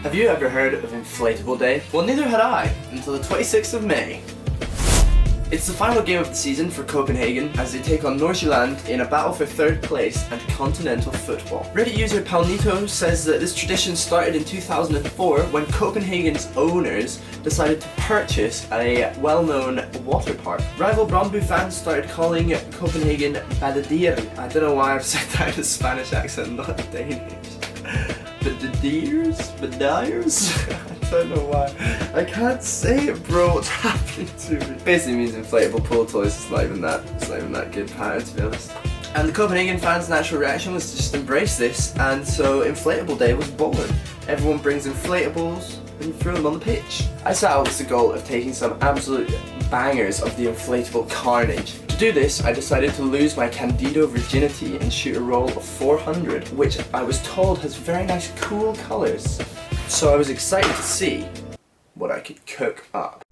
Have you ever heard of Inflatable Day? Well, neither had I, until the 26th of May. It's the final game of the season for Copenhagen as they take on Nordsjælland in a battle for 3rd place and continental football. Reddit user Palnito says that this tradition started in 2004 when Copenhagen's owners decided to purchase a well-known water park. Rival Brøndby fans started calling Copenhagen Badadier. I don't know why I've said that in a Spanish accent, not Danish. Badadiers? I don't know why. I can't say it, bro. What's happening to me? Basically means inflatable pool toys. It's not even that good pattern, to be honest. And the Copenhagen fans' natural reaction was to just embrace this, and so Inflatable Day was born. Everyone brings inflatables and throw them on the pitch. I set out with the goal of taking some absolute bangers of the inflatable carnage. To do this, I decided to lose my Candido virginity and shoot a roll of 400, which I was told has very nice cool colours. So I was excited to see what I could cook up.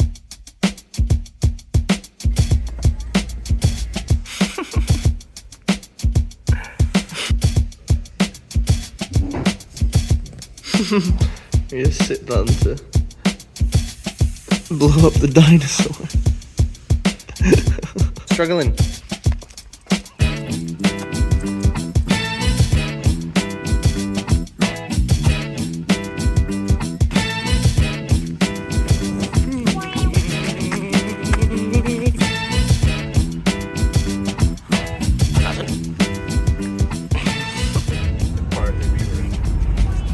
You just sit down to blow up the dinosaur. Struggling.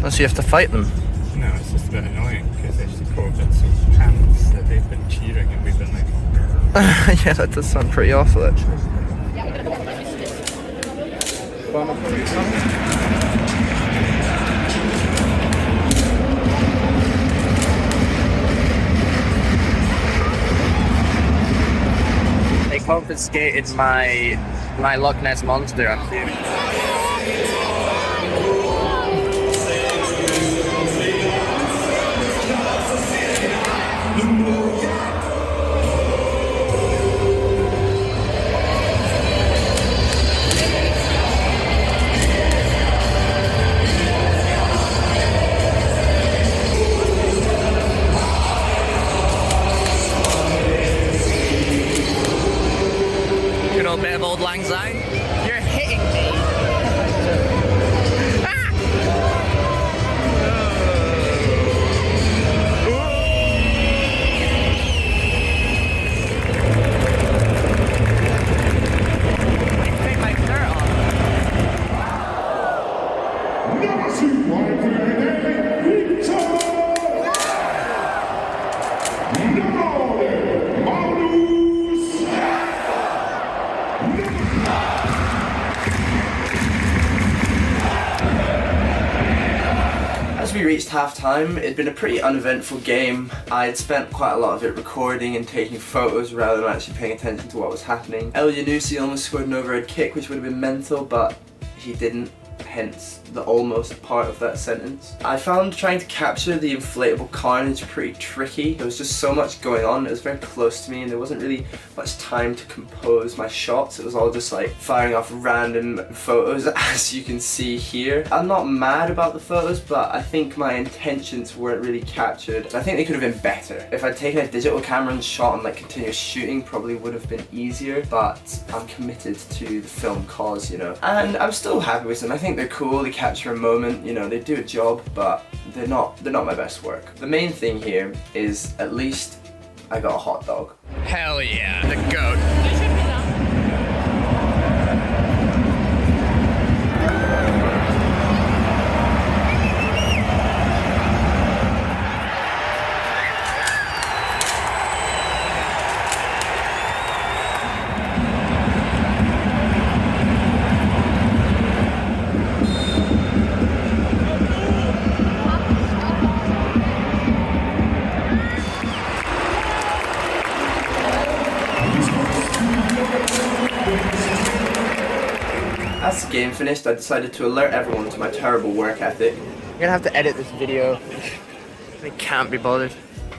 So you have to fight them? No, it's just a bit annoying because they just pull bits of pants that they've been cheating and we've been like... Yeah, that does sound pretty awful actually. They confiscated my Loch Ness Monster, I'm feeling. Good old bit of old lang syne. You're hitting me. As we reached half-time, it'd been a pretty uneventful game. I'd spent quite a lot of it recording and taking photos rather than actually paying attention to what was happening. El Yanusi almost scored an overhead kick, which would have been mental, but he didn't, hence the almost part of that sentence. I found trying to capture the inflatable carnage pretty tricky. There was just so much going on, it was very close to me and there wasn't really much time to compose my shots. It was all just like firing off random photos, as you can see here. I'm not mad about the photos, but I think my intentions weren't really captured. I think they could have been better. If I'd taken a digital camera and shot on like continuous shooting, probably would have been easier, but I'm committed to the film cause, you know. And I'm still happy with them. I think they're cool, they capture a moment, you know, they do a job, but they're not my best work. The main thing here is at least I got a hot dog. Hell yeah, the goat. As the game finished, I decided to alert everyone to my terrible work ethic. You're gonna have to edit this video. I can't be bothered.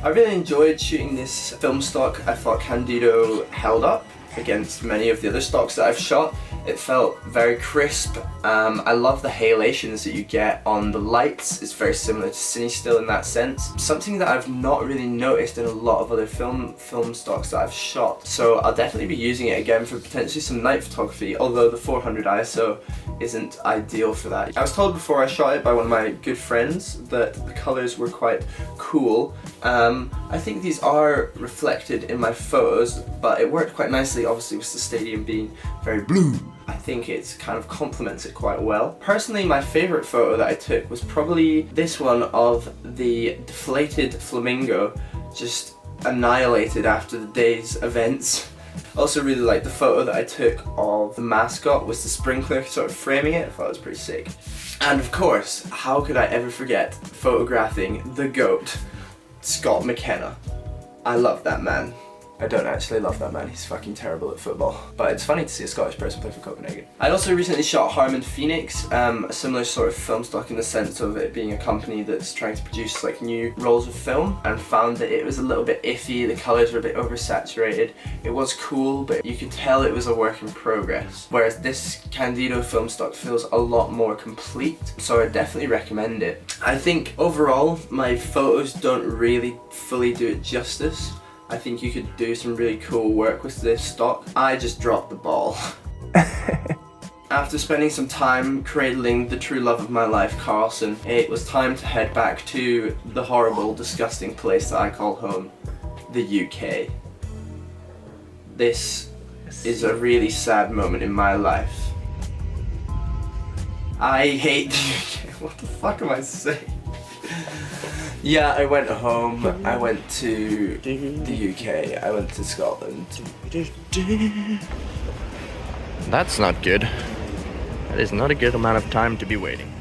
I really enjoyed shooting this film stock. I thought Candido held up against many of the other stocks that I've shot. It felt very crisp. I love the halations that you get on the lights. It's very similar to Cine Still in that sense. Something that I've not really noticed in a lot of other film stocks that I've shot. So I'll definitely be using it again for potentially some night photography, although the 400 ISO isn't ideal for that. I was told before I shot it by one of my good friends that the colours were quite cool. I think these are reflected in my photos, but it worked quite nicely, obviously with the stadium being very blue. I think it kind of complements it quite well. Personally, my favourite photo that I took was probably this one of the deflated flamingo just annihilated after the day's events. Also really liked the photo that I took of the mascot with the sprinkler sort of framing it. I thought it was pretty sick. And of course, how could I ever forget photographing the GOAT, Scott McKenna. I love that man. I don't actually love that man, he's fucking terrible at football. But it's funny to see a Scottish person play for Copenhagen. I'd also recently shot Harman Phoenix, a similar sort of film stock in the sense of it being a company that's trying to produce like new rolls of film, and found that it was a little bit iffy, the colours were a bit oversaturated. It was cool, but you could tell it was a work in progress. Whereas this Candido film stock feels a lot more complete, so I definitely recommend it. I think overall, my photos don't really fully do it justice. I think you could do some really cool work with this stock. I just dropped the ball. After spending some time cradling the true love of my life, Carlson, it was time to head back to the horrible, disgusting place that I call home, the UK. This is a really sad moment in my life. I hate the UK. What the fuck am I saying? Yeah, I went home, I went to the UK, I went to Scotland. That's not good. That is not a good amount of time to be waiting.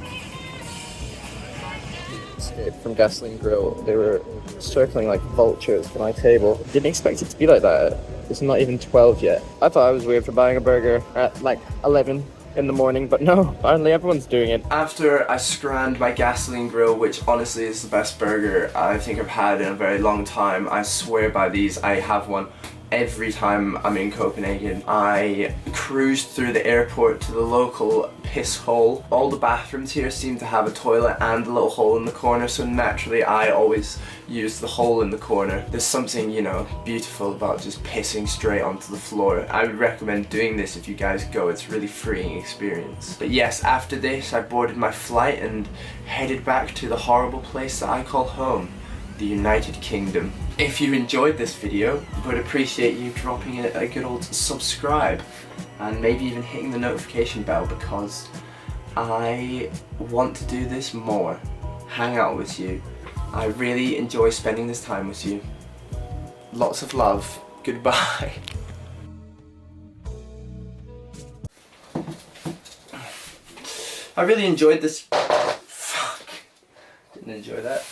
Escape from Gasoline Grill. They were circling like vultures for my table. Didn't expect it to be like that. It's not even 12 yet. I thought I was weird for buying a burger at like 11 in the morning, but no, apparently everyone's doing it. After I scranned my Gasoline Grill, which honestly is the best burger I think I've had in a very long time, I swear by these, I have one every time I'm in Copenhagen. I cruised through the airport to the local piss hole. All the bathrooms here seem to have a toilet and a little hole in the corner, so naturally I always use the hole in the corner. There's something, you know, beautiful about just pissing straight onto the floor. I would recommend doing this if you guys go, it's a really freeing experience. But yes, after this I boarded my flight and headed back to the horrible place that I call home, the United Kingdom. If you enjoyed this video, I would appreciate you dropping a good old subscribe and maybe even hitting the notification bell, because I want to do this more, hang out with you. I really enjoy spending this time with you. Lots of love. Goodbye. I really enjoyed this. Fuck. Didn't enjoy that.